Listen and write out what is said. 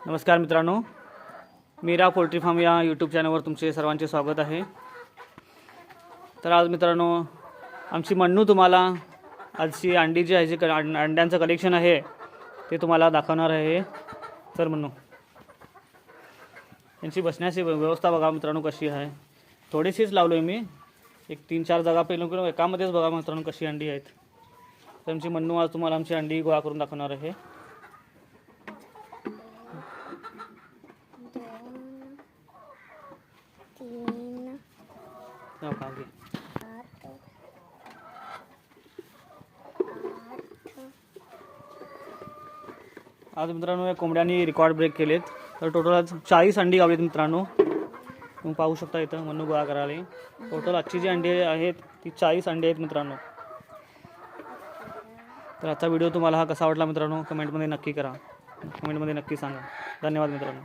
नमस्कार मित्रांनो, Mira poultry form या यूट्यूब चॅनलवर तुमचे सर्वांचे स्वागत आहे। तर आज मित्रांनो आमची मन्नू तुम्हाला आजची अंडी जी आहे जी अंड्यांचं कलेक्शन आहे ते तुम्हाला दाखवणार आहे। तर मन्नू यांची बसण्याची व्यवस्था बघा मित्रांनो कशी आहे। थोडीशीच लावलोय मी, एक 3-4 जागा पहिलं एकामध्येच बघा मित्रांनो कशी अंडी आहेत। तर आमची मन्नू आज तुम्हाला आमची अंडी गोळा करून दाखवणार आहे। आज मित्रांनो या कोंबड्यांनी रेकॉर्ड ब्रेक केलेत। तर टोटल आज 40 अंडी गावलीत मित्रांनो। तुम्ही पाहू शकता इथं मन्नू गोळा करायला। टोटल आजची जी अंडी आहेत ती 40 अंडी आहेत मित्रांनो। तर आजचा व्हिडिओ तुम्हाला हा कसा वाटला मित्रांनो कमेंटमध्ये नक्की करा, कमेंटमध्ये नक्की सांगा। धन्यवाद मित्रांनो।